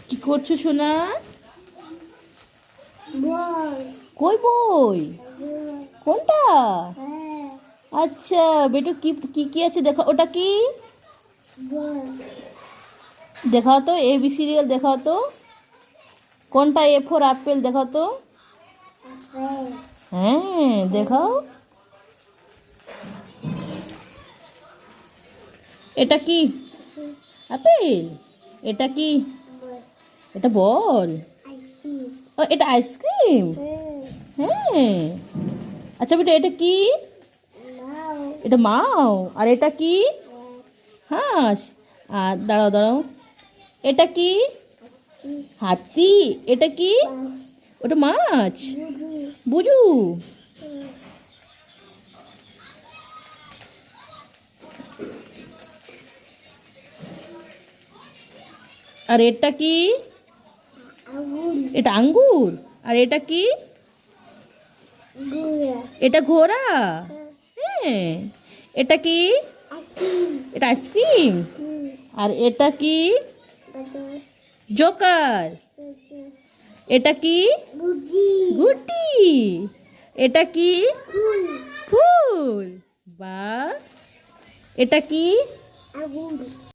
কি করছো সোনা? বল। কই বই? কোনটা? হ্যাঁ। আচ্ছা বেটু, কি কি কি আছে দেখা, ওটা কি? বল। দেখাও তো, এ বি সিরিয়াল দেখাও তো। কোনটা এ ফর আপেল দেখাও তো। আপেল। হ্যাঁ দেখাও। এটা কি? আপেল। এটা কি? বল। এটা বল। আইসি। ও এটা আইসক্রিম। হ্যাঁ। আচ্ছা বেটা, এটা কি? নাও। এটা মাও। আর এটা কি? হাঁস। আর দাঁড়াও দাঁড়াও, এটা কি? হাতি। এটা কি? ওটা মাছ। বুঝু। আর এটা কি? আগুন। এটা আঙ্গুর। আর এটা কি? গুড়া। এটা ঘোড়া। হ্যাঁ। এটা কি? এটা আইসক্রিম। আর এটা কি? জোকার। এটা কি? গুটি। এটা কি? ফুল। বা এটা কি? আগুন।